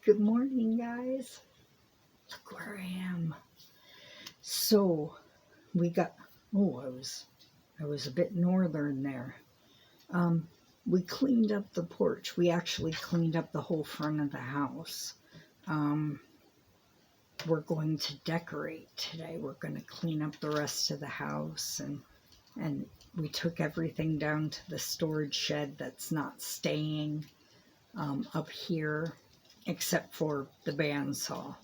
Good morning, guys. Look where I am. So we got. Oh, I was a bit northern there. We cleaned up the porch. We actually cleaned up the whole front of the house. We're going to decorate today. We're going to clean up the rest of the house, and we took everything down to the storage shed that's not staying up here, except for the bandsaw.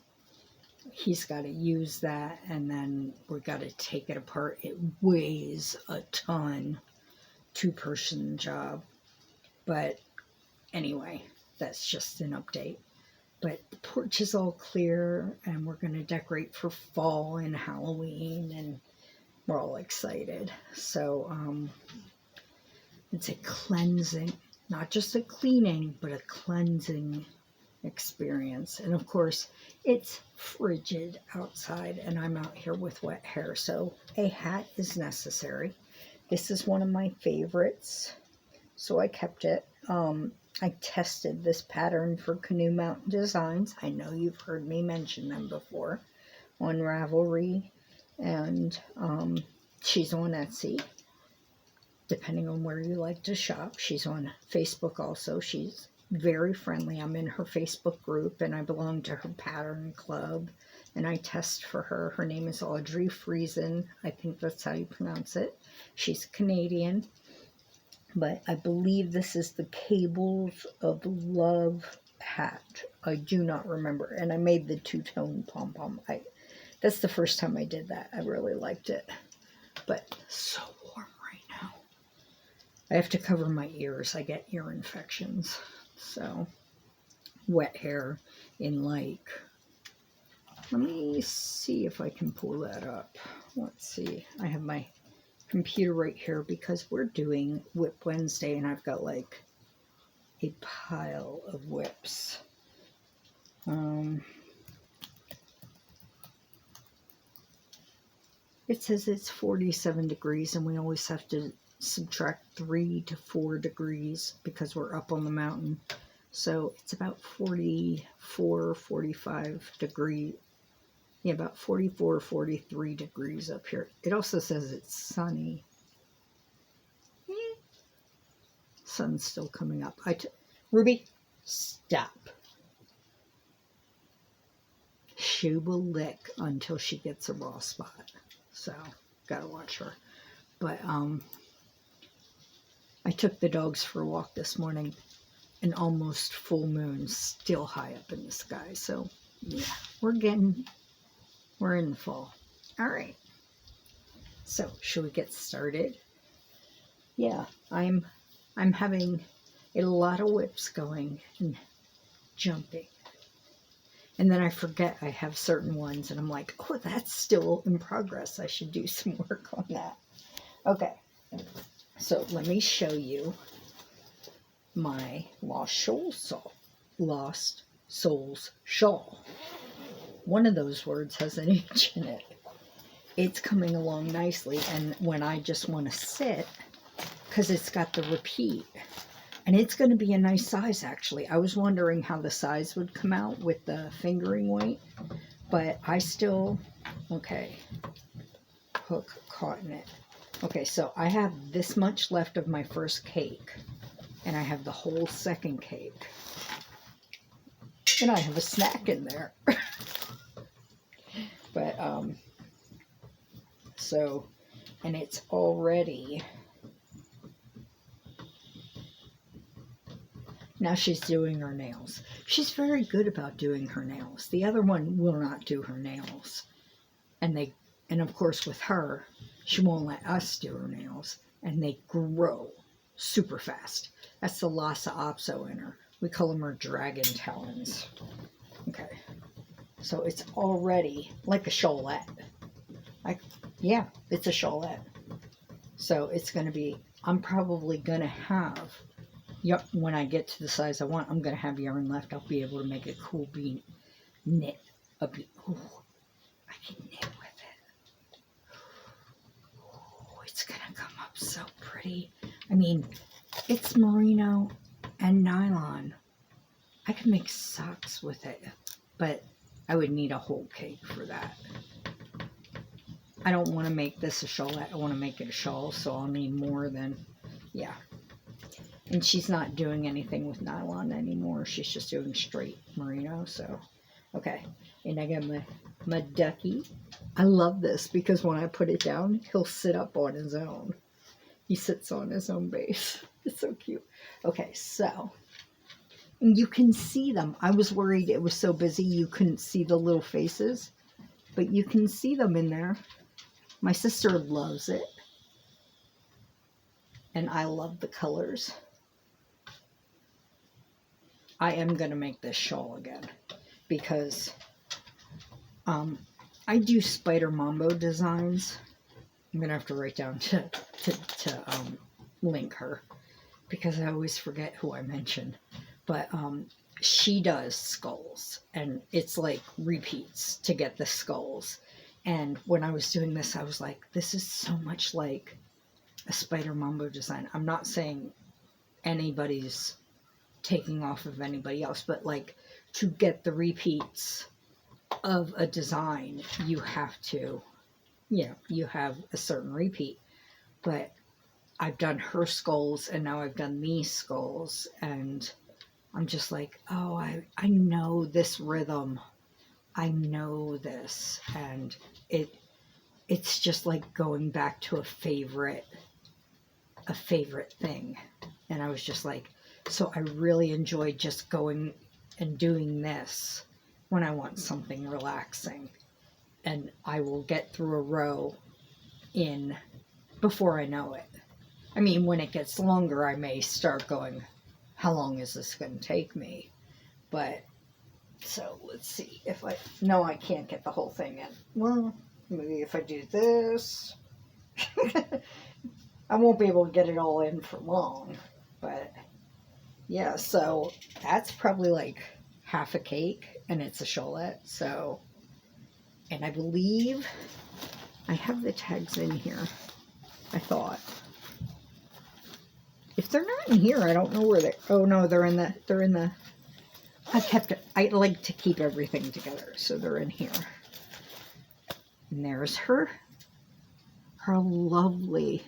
He's got to use that, and then we got to take it apart. It weighs a ton, 2-person job. But anyway, that's just an update. But the porch is all clear, and we're going to decorate for fall and Halloween, and we're all excited. So it's a cleansing, not just a cleaning, but a cleansing experience. And of course, it's frigid outside, and I'm out here with wet hair, so a hat is necessary. This is one of my favorites, so I kept it. I tested this pattern for Canoe Mountain Designs. I know you've heard me mention them before on Ravelry, and she's on Etsy, depending on where you like to shop. She's on Facebook also. She's very friendly. I'm in her Facebook group, and I belong to her pattern club, and I test for her. Her name is Audrey Friesen. I think that's how you pronounce it. She's Canadian, but I believe this is the Cables of Love hat. I do not remember, and I made the two-tone pom-pom. That's the first time I did that. I really liked it, but so warm right now. I have to cover my ears. I get ear infections. So, wet hair in like, let me see if I can pull that up. Let's see. I have my computer right here because we're doing WIP Wednesday, and I've got like a pile of WIPs. It says it's 47 degrees, and we always have to subtract 3 to 4 degrees because we're up on the mountain. So it's about 44, 45 degrees. Yeah, about 44, 43 degrees up here. It also says it's sunny. Sun's still coming up. Ruby, stop. She will lick until she gets a raw spot. So, gotta watch her. But, I took the dogs for a walk this morning. An almost full moon, still high up in the sky. So, yeah, we're in fall. All right. So, should we get started? Yeah, I'm having a lot of WIPs going and jumping. And then I forget I have certain ones, and I'm like, oh, that's still in progress. I should do some work on that. Okay. So let me show you my Lost Souls shawl. One of those words has an H in it. It's coming along nicely, and when I just want to sit, because it's got the repeat, and it's going to be a nice size, actually. I was wondering how the size would come out with the fingering weight, but I still, okay, hook caught in it. Okay, so I have this much left of my first cake, and I have the whole second cake, and I have a snack in there. But, so, and it's already, now she's doing her nails. She's very good about doing her nails. The other one will not do her nails. And of course with her, she won't let us do her nails, and they grow super fast. That's the Lhasa Apso in her. We call them her dragon talons. Okay. So it's already like a shawlette. Yeah, it's a shawlette. So it's going to be, I'm probably going to have, when I get to the size I want, I'm going to have yarn left. I'll be able to make a cool knit. Ooh, I can knit with it. Ooh, it's going to come up so pretty. I mean, it's merino and nylon. I could make socks with it, but I would need a whole cake for that. I don't want to make this a shawlette. I want to make it a shawl, so I'll need more than, yeah. And she's not doing anything with nylon anymore. She's just doing straight merino, so, okay. And I got my ducky. I love this because when I put it down, he'll sit up on his own. He sits on his own base. It's so cute. Okay, so, and you can see them. I was worried it was so busy you couldn't see the little faces, but you can see them in there. My sister loves it, and I love the colors. I am going to make this shawl again because I do Spider Mambo designs. I'm going to have to write down to link her because I always forget who I mentioned. But she does skulls, and it's like repeats to get the skulls. And when I was doing this, I was like, this is so much like a Spider Mambo design. I'm not saying anybody's taking off of anybody else, but like to get the repeats of a design, you have to, you have a certain repeat. But I've done her skulls, and now I've done these skulls, and I'm just like, oh, I know this rhythm. I know this, and it's just like going back to a favorite thing. And I was just like, so I really enjoy just going and doing this when I want something relaxing. And I will get through a row in before I know it. I mean, when it gets longer, I may start going, how long is this going to take me? But, so let's see if no, I can't get the whole thing in. Well, maybe if I do this, I won't be able to get it all in for long. But, yeah, so that's probably like half a cake, and it's a shawlette. So, and I believe I have the tags in here, I thought. If they're not in here, I don't know where they, oh no, they're in the, I kept it, I like to keep everything together, so they're in here. And there's her lovely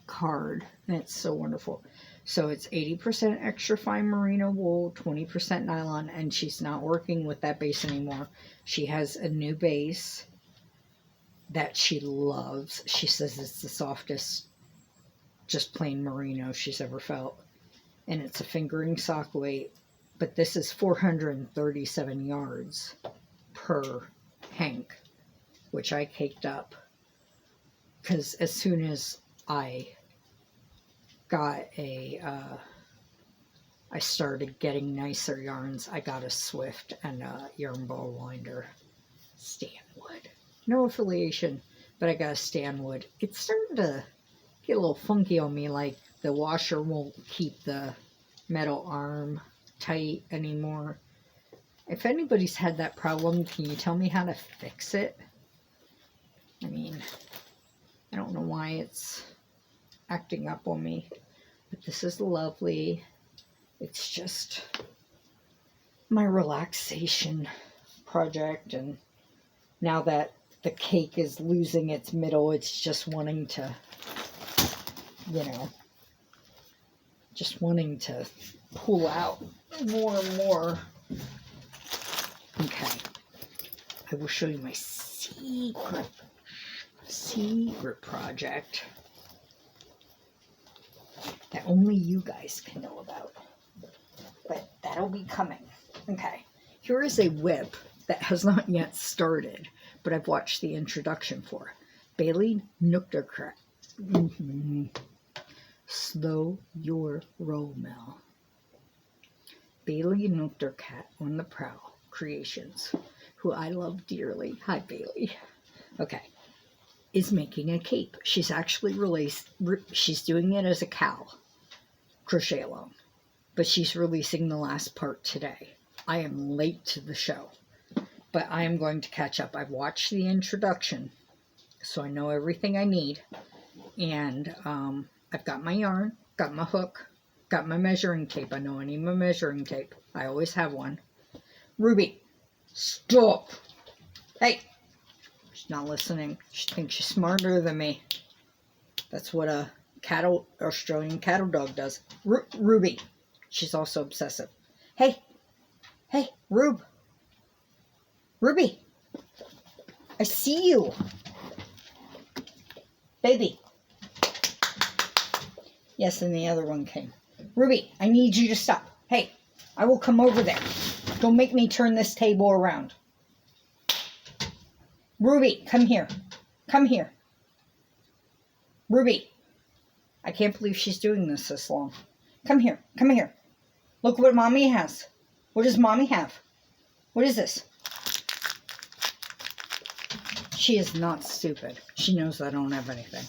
card, and it's so wonderful. So it's 80% extra fine merino wool, 20% nylon, and she's not working with that base anymore. She has a new base that she loves. She says it's the softest, just plain merino she's ever felt. And it's a fingering sock weight, but this is 437 yards per hank, which I caked up because as soon as I got I started getting nicer yarns, I got a Swift and a yarn ball winder. Stanwood. No affiliation, but I got a Stanwood. It's starting to get a little funky on me, like the washer won't keep the metal arm tight anymore. If anybody's had that problem, can you tell me how to fix it? I mean, I don't know why it's acting up on me, but this is lovely. It's just my relaxation project, and now that the cake is losing its middle, it's just wanting to, just wanting to pull out more and more. Okay, I will show you my secret project that only you guys can know about, but that'll be coming. Okay, here is a WIP that has not yet started, but I've watched the introduction for. Bailey Nooktercat. Slow your roll, Mel. Bailey Nooktercat on the Prowl Creations, who I love dearly. Hi, Bailey. Okay, is making a cape. She's actually released. She's doing it as a cowl crochet along, but she's releasing the last part today. I am late to the show, but I am going to catch up. I've watched the introduction, so I know everything I need, and I've got my yarn, got my hook, got my measuring tape. I know I need my measuring tape. I always have one. Ruby, stop. Hey. She's not listening. She thinks she's smarter than me. That's what a Australian cattle dog does. Ruby. She's also obsessive. Hey. Hey, Ruby. I see you. Baby. Yes, and the other one came. Ruby, I need you to stop. Hey, I will come over there. Don't make me turn this table around. Ruby, come here. Come here. Ruby. I can't believe she's doing this long. Come here. Come here. Look what Mommy has. What does Mommy have? What is this? She is not stupid. She knows I don't have anything.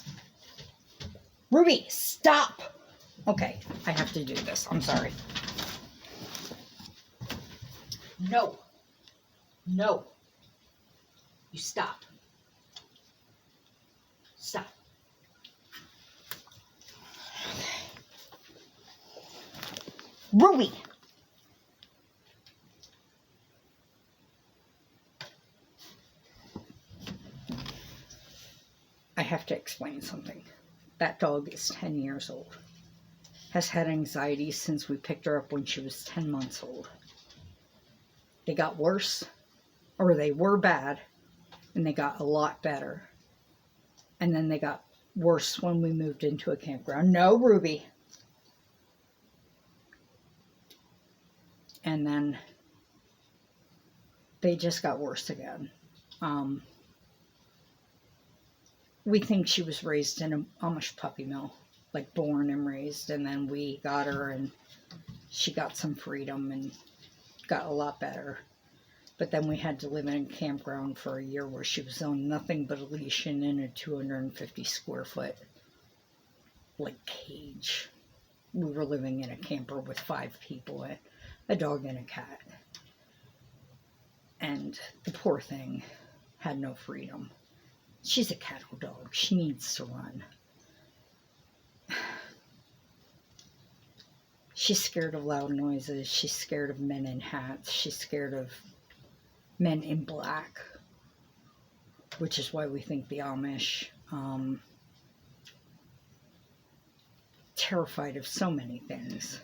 Ruby, stop. Okay, I have to do this. I'm sorry. No. No. You stop. Stop. Ruby. I have to explain something. That dog is 10 years old. Has had anxiety since we picked her up when she was 10 months old. They got worse, or they were bad, and they got a lot better. And then they got worse when we moved into a campground. No, Ruby. And then they just got worse again. We think she was raised in an Amish puppy mill, like born and raised, and then we got her and she got some freedom and got a lot better. But then we had to live in a campground for a year where she was on nothing but a leash and in a 250 square foot, like, cage. We were living in a camper with 5 people, a dog and a cat. And the poor thing had no freedom. She's a cattle dog. She needs to run. She's scared of loud noises. She's scared of men in hats. She's scared of men in black, which is why we think the Amish. Terrified of so many things.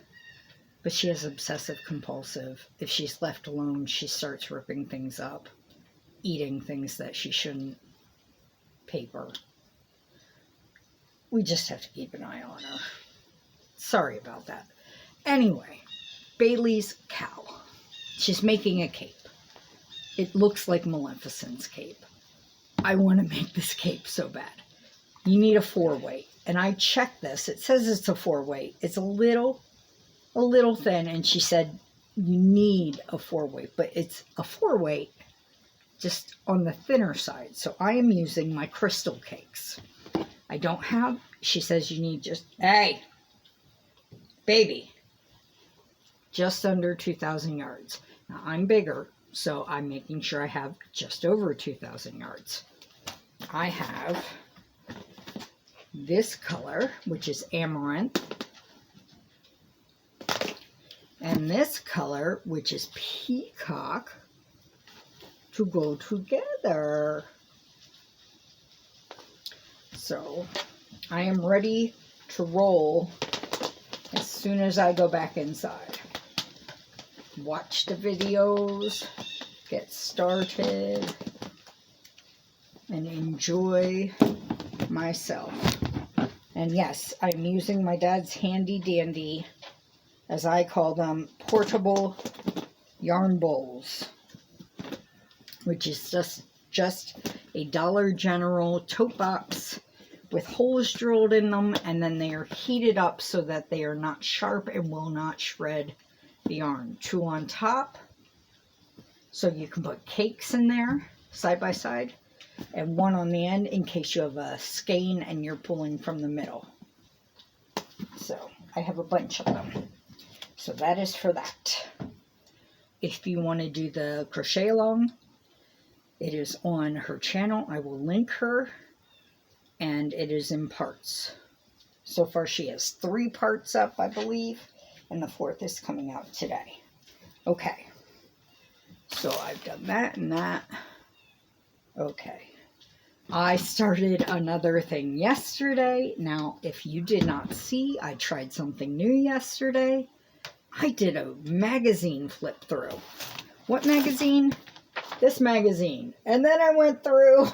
But she is obsessive compulsive. If she's left alone, she starts ripping things up, eating things that she shouldn't. Paper. We just have to keep an eye on her. Sorry about that. Anyway, Bailey's cow. She's making a cape. It looks like Maleficent's cape. I want to make this cape so bad. You need a 4-weight. And I checked this. It says it's a 4-weight. It's a little thin. And she said you need a 4-weight. But it's a 4-weight just on the thinner side. So I am using my crystal cakes. I don't have, she says you need just, hey, baby, just under 2,000 yards. Now I'm bigger, so I'm making sure I have just over 2,000 yards. I have this color, which is amaranth, and this color, which is peacock, to go together. So I am ready to roll as soon as I go back inside. Watch the videos, get started, and enjoy myself. And yes, I'm using my dad's handy dandy, as I call them, portable yarn bowls, which is just a Dollar General tote box with holes drilled in them, and then they are heated up so that they are not sharp and will not shred the yarn. 2 on top, so you can put cakes in there side by side, and 1 on the end in case you have a skein and you're pulling from the middle. So I have a bunch of them. So that is for that. If you want to do the crochet along, it is on her channel. I will link her, and it is in parts. So far she has 3 parts up, I believe, and the 4th is coming out today. Okay, so I've done that and that. Okay, I started another thing yesterday. Now, if you did not see, I tried something new yesterday. I did a magazine flip through. What magazine? This magazine. And then I went through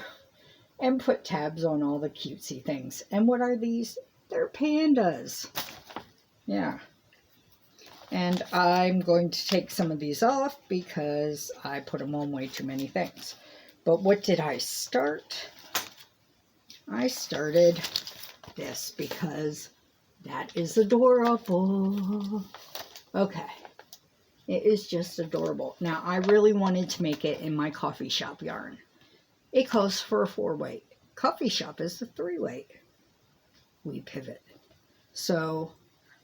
and put tabs on all the cutesy things. And what are these? They're pandas. Yeah. And I'm going to take some of these off because I put them on way too many things. But what did I start? I started this because that is adorable. Okay. It is just adorable. Now, I really wanted to make it in my coffee shop yarn. It calls for a 4-weight. Coffee shop is a 3-weight. We pivot. So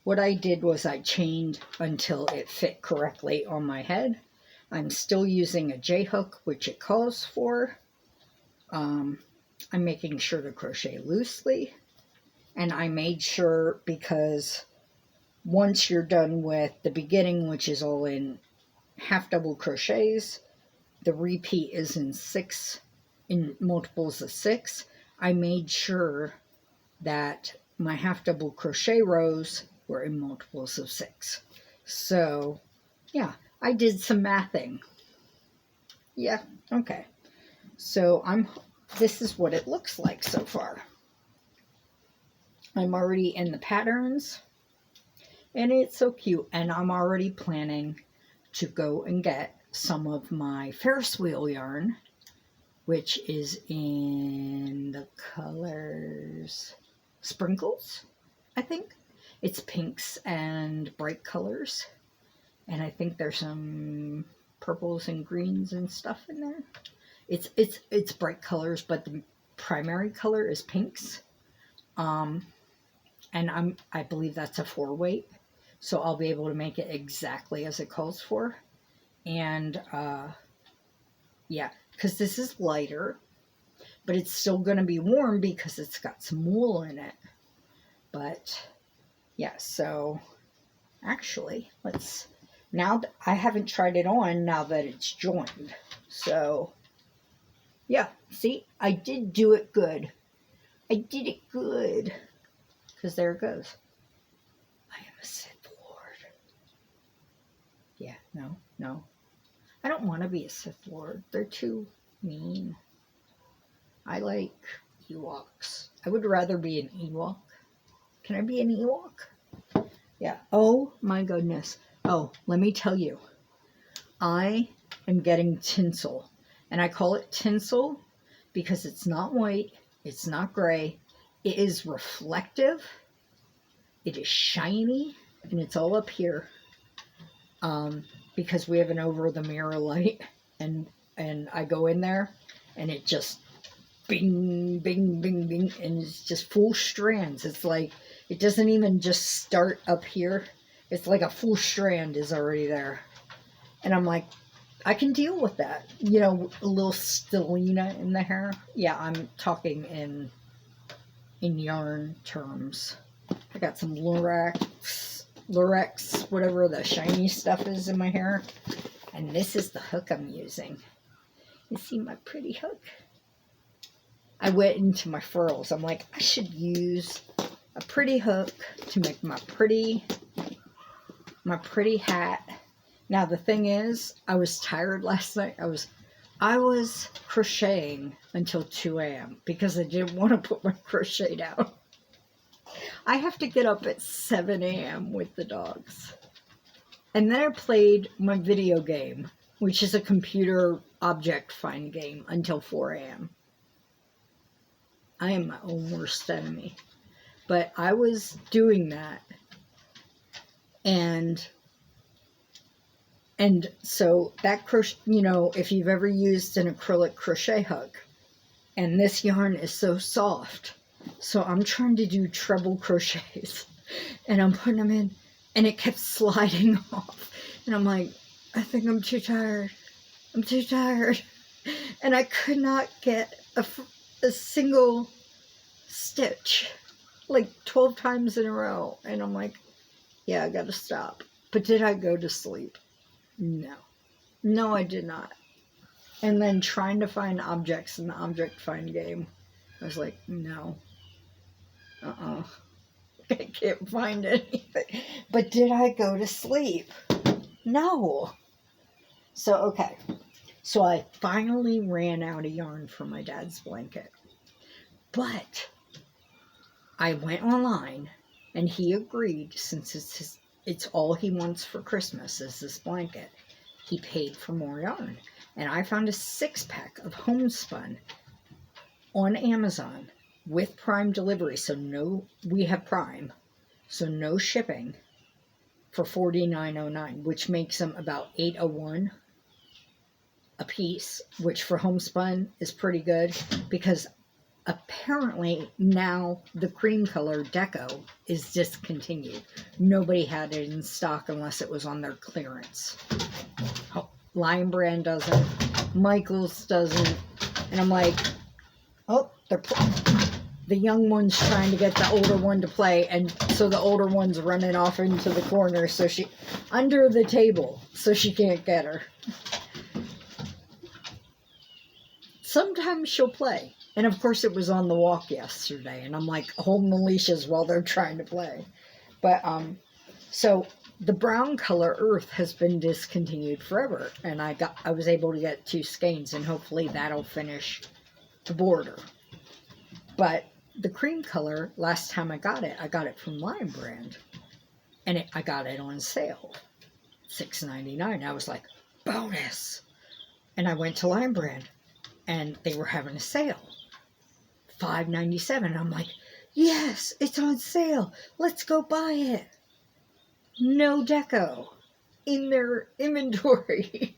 what I did was I chained until it fit correctly on my head. I'm still using a J-hook, which it calls for. I'm making sure to crochet loosely. And I made sure, because once you're done with the beginning, which is all in half double crochets, the repeat is in multiples of 6. I made sure that my half double crochet rows were in multiples of 6. So yeah, I did some mathing. Yeah, okay. So this is what it looks like so far. I'm already in the patterns and it's so cute, and I'm already planning to go and get some of my Ferris wheel yarn, which is in the colors Sprinkles, I think. It's pinks and bright colors, and I think there's some purples and greens and stuff in there. It's bright colors, but the primary color is pinks. And I believe that's a 4-weight, so I'll be able to make it exactly as it calls for. And yeah, because this is lighter, but it's still going to be warm because it's got some wool in it. But yeah, so actually, now that I haven't tried it on now that it's joined. So yeah, see, I did do it good. I did it good. Because there it goes. I am a Sith Lord. Yeah, no. I don't want to be a Sith Lord. They're too mean. I like Ewoks. I would rather be an Ewok. Can I be an Ewok? Yeah. Oh my goodness. Oh, let me tell you. I am getting tinsel. And I call it tinsel because it's not white. It's not gray. It is reflective. It is shiny. And it's all up here. Because we have an over-the-mirror light. And I go in there. And it just bing, bing, bing, bing. And it's just full strands. It's like, it doesn't even just start up here. It's like a full strand is already there. And I'm like, I can deal with that. You know, a little stellina in the hair. Yeah, I'm talking in yarn terms. I got some Lurex, whatever the shiny stuff is in my hair. And this is the hook I'm using. You see my pretty hook? I went into my furls. I'm like, I should use a pretty hook to make my pretty hat. Now the thing is, I was tired last night. I was crocheting until 2 a.m. because I didn't want to put my crochet down. I have to get up at 7 a.m. with the dogs. And then I played my video game, which is a computer object find game, until 4 a.m. I am my own worst enemy. But I was doing that. And so that crochet, you know, if you've ever used an acrylic crochet hook, and this yarn is so soft, so I'm trying to do treble crochets, and I'm putting them in, and it kept sliding off, and I'm like, I think I'm too tired. I'm too tired, and I could not get a single stitch, like 12 times in a row, and I'm like, yeah, I gotta stop. But did I go to sleep? No. No, I did not. And then trying to find objects in the object find game, I was like, no. I can't find anything. But did I go to sleep? No. So, okay. So I finally ran out of yarn for my dad's blanket. But I went online and he agreed, since it's all he wants for Christmas is this blanket. He paid for more yarn. And I found a 6-pack of homespun on Amazon with Prime delivery. So we have Prime. So no shipping for $49.09, which makes them about $8.01 a piece, which for homespun is pretty good, because apparently now the cream color deco is discontinued. Nobody had it in stock unless it was on their clearance. Lion Brand doesn't, Michael's doesn't, and I'm like, oh, the young one's trying to get the older one to play, and so the older one's running off into the corner, so she, under the table, so she can't get her. Sometimes she'll play, and of course it was on the walk yesterday, and I'm like holding the leashes while they're trying to play. But so the brown color earth has been discontinued forever, and I was able to get 2 skeins, and hopefully that'll finish the border. But the cream color, last time I got it from Lion Brand, and I got it on sale, $6.99. I was like, bonus! And I went to Lion Brand, and they were having a sale, $5.97. I'm like, yes, it's on sale. Let's go buy it. No deco in their inventory.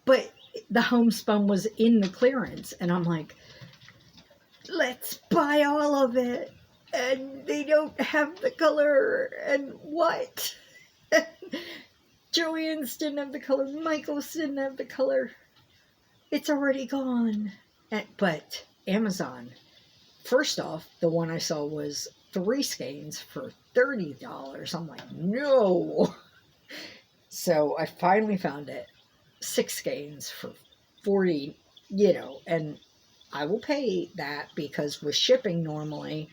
But the homespun was in the clearance, and I'm like, let's buy all of it. And they don't have the color, and what? Joann's didn't have the color. Michael's didn't have the color. It's already gone. But Amazon, first off, the one I saw was 3 skeins for $30. I'm like, no. So I finally found it, 6 skeins for $40, and I will pay that, because with shipping normally,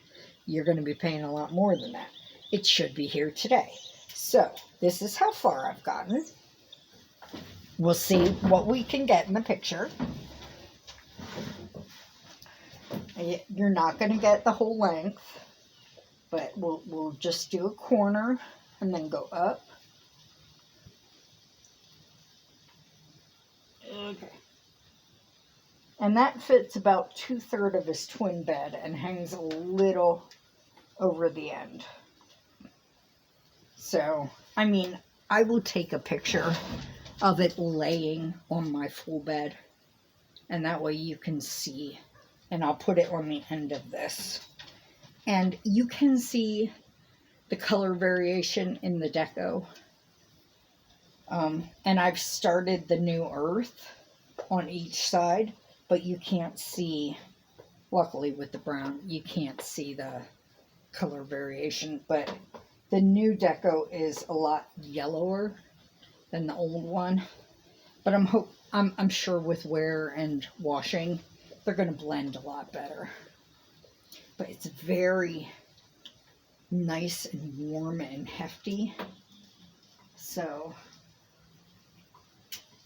you're going to be paying a lot more than that. It should be here today. So this is how far I've gotten. We'll see what we can get in the picture. You're not going to get the whole length, but we'll just do a corner and then go up. Okay. And that fits about 2/3 of his twin bed and hangs a little over the end. So, I mean, I will take a picture of it laying on my full bed, and that way you can see, and I'll put it on the end of this, and you can see the color variation in the deco. And I've started the new earth on each side, but you can't see, luckily with the brown, you can't see the color variation, but the new deco is a lot yellower than the old one. But I'm sure with wear and washing, they're going to blend a lot better. But it's very nice and warm and hefty. So,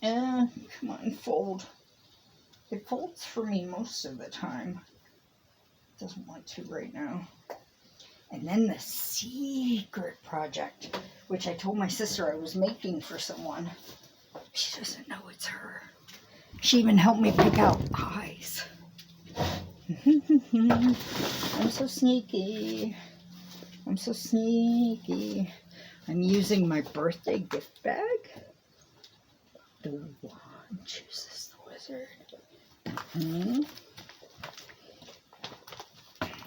come on, fold. It folds for me most of the time. It doesn't want to right now. And then the secret project, which I told my sister I was making for someone. She doesn't know it's her. She even helped me pick out eyes. I'm so sneaky. I'm so sneaky. I'm using my birthday gift bag. The wand chooses the wizard.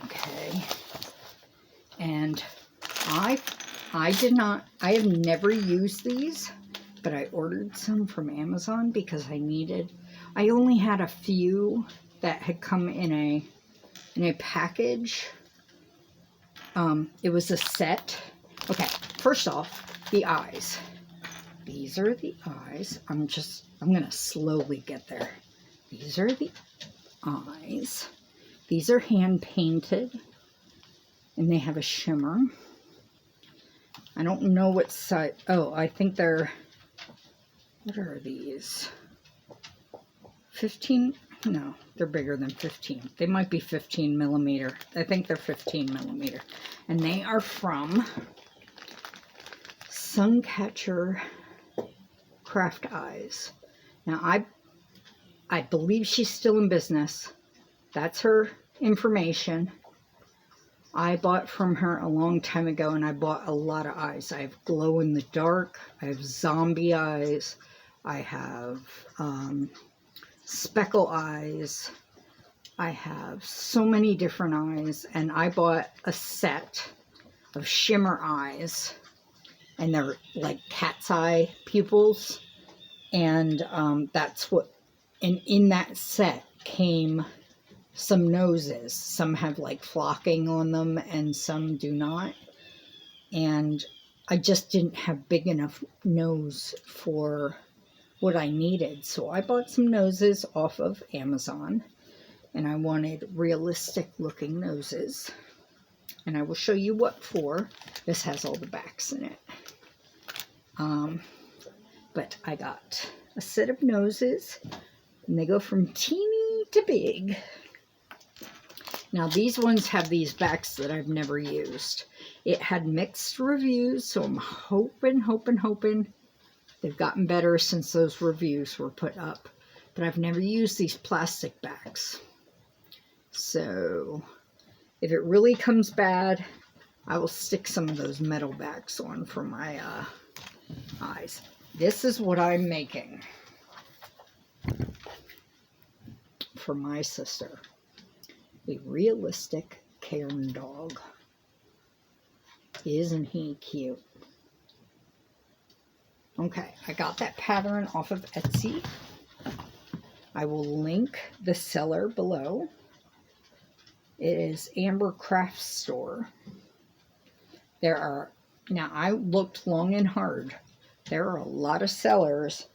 Okay. And I have never used these, but I ordered some from Amazon because I only had a few that had come in a package. It was a set. Okay, first off, the eyes. these are the eyes. I'm going to slowly get there. These are the eyes. These are hand painted, and they have a shimmer. I don't know what size. Oh, I think they're, what are these? 15? No, they're bigger than 15. They might be 15 millimeter. I think they're 15 millimeter. And they are from Suncatcher Craft Eyes. Now, I believe she's still in business. That's her information. I bought from her a long time ago, and I bought a lot of eyes. I have glow in the dark. I have zombie eyes. I have speckle eyes. I have so many different eyes, and I bought a set of shimmer eyes, and they're like cat's eye pupils, and that's what, and in that set came some noses. Some have like flocking on them and some do not, and I just didn't have big enough nose for what I needed, so I bought some noses off of Amazon, and I wanted realistic looking noses, and I will show you what for. This has all the backs in it, but I got a set of noses, and they go from teeny to big. Now these ones have these backs that I've never used. It had mixed reviews, so I'm hoping they've gotten better since those reviews were put up. But I've never used these plastic backs. So if it really comes bad, I will stick some of those metal backs on for my eyes. This is what I'm making for my sister. A realistic Cairn dog. Isn't he cute? Okay, I got that pattern off of Etsy. I will link the seller below. It is Amber Craft Store. There are, now I looked long and hard. There are a lot of sellers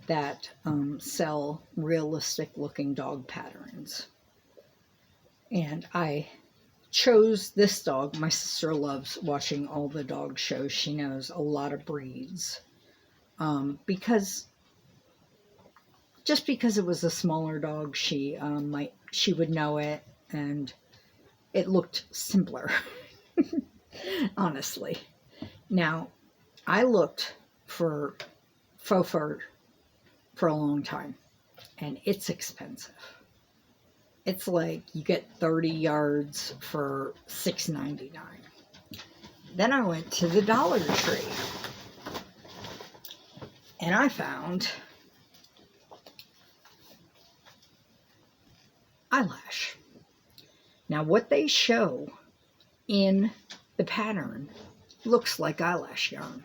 that sell realistic looking dog patterns. And I chose this dog. My sister loves watching all the dog shows. She knows a lot of breeds. Because it was a smaller dog, she would know it, and it looked simpler. Honestly. Now, I looked for faux fur for a long time, and it's expensive. It's like you get 30 yards for $6.99. Then I went to the Dollar Tree, and I found eyelash. Now, what they show in the pattern looks like eyelash yarn.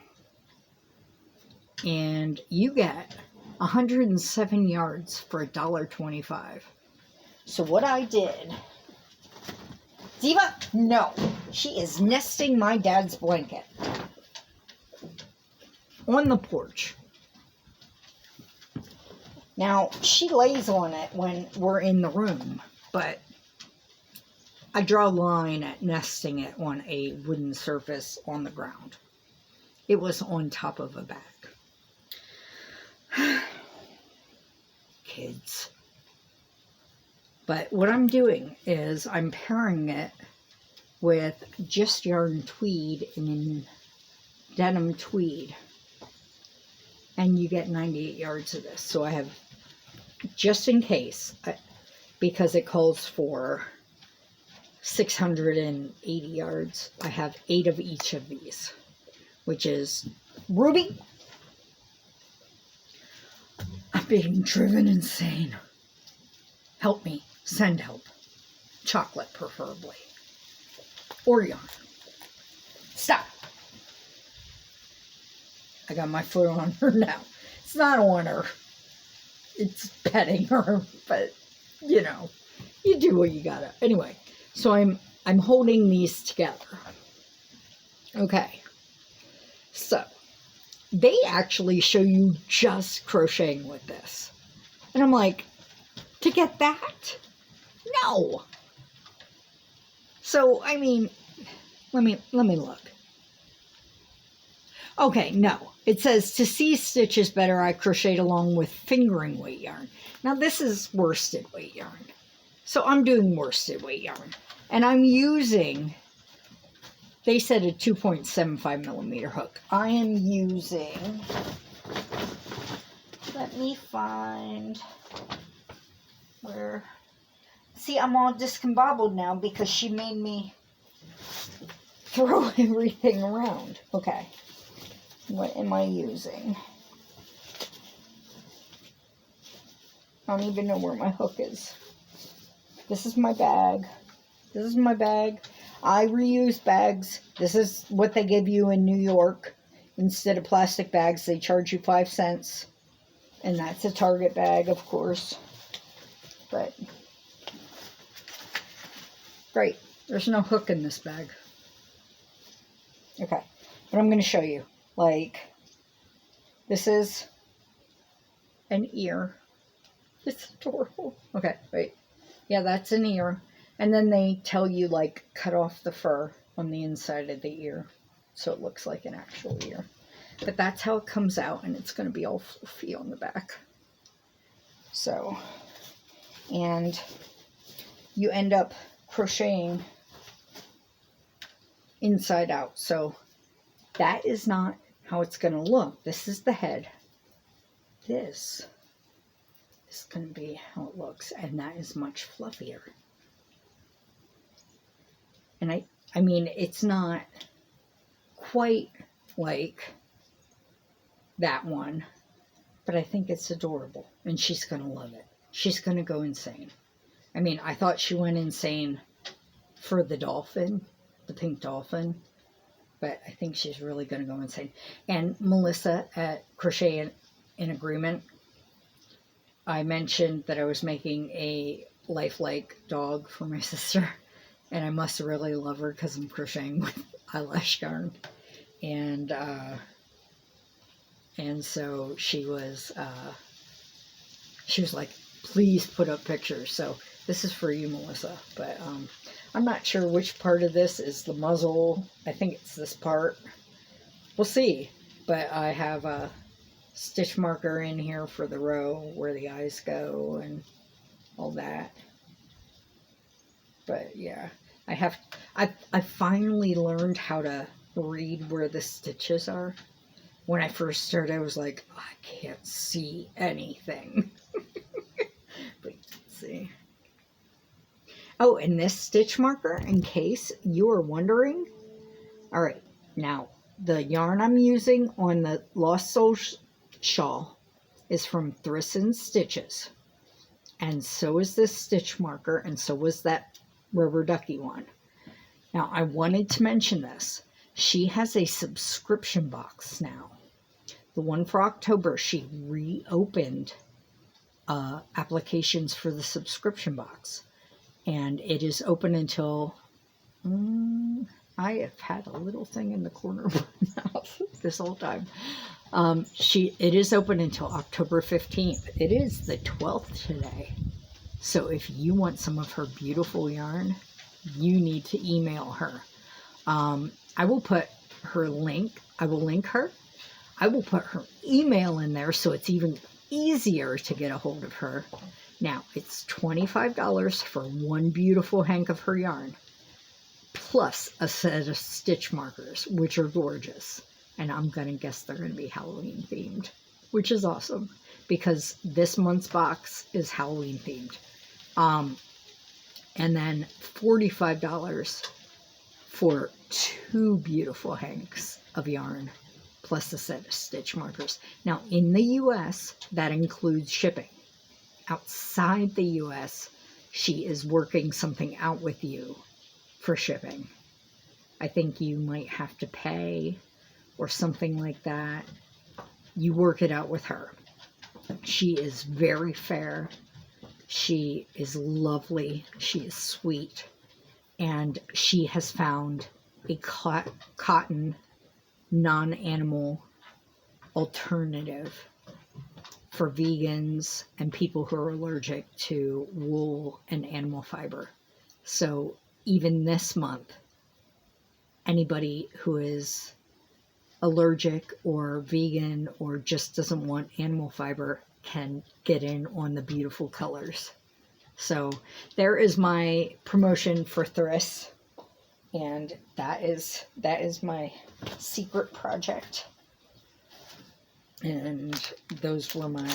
And you get 107 yards for $1.25. So what I did, Diva, no, she is nesting my dad's blanket on the porch. Now, she lays on it when we're in the room, but I draw a line at nesting it on a wooden surface on the ground. It was on top of a bag. Kids. But what I'm doing is I'm pairing it with Just Yarn Tweed and Denim Tweed. And you get 98 yards of this. So I have, just in case, because it calls for 680 yards, I have 8 of each of these, which is Ruby. I'm being driven insane. Help me. Send help. Chocolate, preferably. Or yarn. Stop. I got my foot on her now. It's not on her. It's petting her, but, you know, you do what you gotta. Anyway, so I'm holding these together. Okay. So, they actually show you just crocheting with this. And I'm like, to get that? No. So, I mean, let me look. Okay, no. It says, to see stitches better, I crocheted along with fingering weight yarn. Now, this is worsted weight yarn. So, I'm doing worsted weight yarn. And I'm using, they said a 2.75 millimeter hook. I am using, let me find where, see, I'm all discombobbled now because she made me throw everything around. Okay. What am I using? I don't even know where my hook is. This is my bag. This is my bag. I reuse bags. This is what they give you in New York. Instead of plastic bags, they charge you 5 cents. And that's a Target bag, of course. But, great. There's no hook in this bag. Okay. But I'm going to show you. Like, this is an ear. It's adorable. Okay, wait. Yeah, that's an ear. And then they tell you, like, cut off the fur on the inside of the ear. So it looks like an actual ear. But that's how it comes out, and it's going to be all fluffy on the back. So, and you end up crocheting inside out. So that is not how it's going to look. This is the head. This is going to be how it looks, and that is much fluffier. And I mean, it's not quite like that one, but I think it's adorable, and she's going to love it. She's going to go insane. I mean, I thought she went insane for the dolphin, the pink dolphin, but I think she's really going to go insane. And Melissa at Crochet in Agreement, I mentioned that I was making a lifelike dog for my sister, and I must really love her because I'm crocheting with eyelash yarn. And so she was like, please put up pictures. So this is for you, Melissa. But I'm not sure which part of this is the muzzle. I think it's this part. We'll see. But I have a stitch marker in here for the row where the eyes go and all that. But yeah, I finally learned how to read where the stitches are. When I first started, I was like, I can't see anything. But you can see. Oh, and this stitch marker, in case you are wondering. All right, now the yarn I'm using on the Lost Soul shawl is from Thrisson Stitches. And so is this stitch marker, and so was that rubber ducky one. Now, I wanted to mention this. She has a subscription box now. The one for October, she reopened applications for the subscription box. And it is open until, I have had a little thing in the corner of my mouth this whole time. It is open until October 15th. It is the 12th today. So if you want some of her beautiful yarn, you need to email her. I will put her link. I will link her. I will put her email in there so it's even easier to get a hold of her. Now, it's $25 for one beautiful hank of her yarn, plus a set of stitch markers, which are gorgeous. And I'm going to guess they're going to be Halloween themed, which is awesome because this month's box is Halloween themed. And then $45 for two beautiful hanks of yarn, plus a set of stitch markers. Now, in the U.S., that includes shipping. Outside the U.S., she is working something out with you for shipping. I think you might have to pay or something like that. You work it out with her. She is very fair. She is lovely. She is sweet. And she has found a cotton, non-animal alternative for vegans and people who are allergic to wool and animal fiber. So even this month, anybody who is allergic or vegan or just doesn't want animal fiber can get in on the beautiful colors. So there is my promotion for Thriss, and that is my secret project. And those were my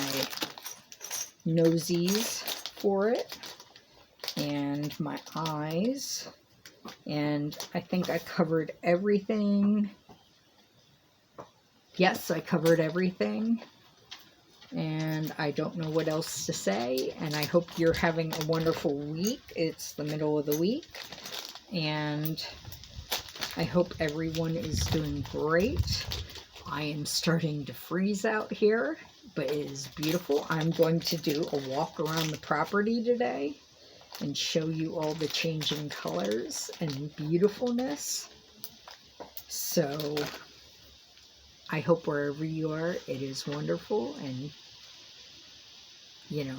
nosies for it, and my eyes, and I think I covered everything. Yes, I covered everything, and I don't know what else to say, and I hope you're having a wonderful week. It's the middle of the week, and I hope everyone is doing great. I am starting to freeze out here, but it is beautiful. I'm going to do a walk around the property today and show you all the changing colors and beautifulness. So I hope wherever you are, it is wonderful, and you know,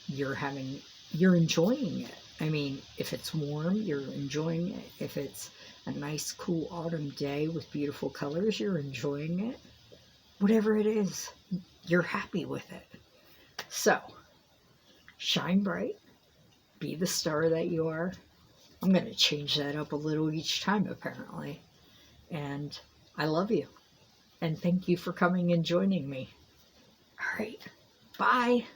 you're enjoying it. I mean, if it's warm, you're enjoying it. If it's a nice, cool autumn day with beautiful colors, you're enjoying it. Whatever it is, you're happy with it. So, shine bright. Be the star that you are. I'm going to change that up a little each time, apparently. And I love you. And thank you for coming and joining me. All right. Bye.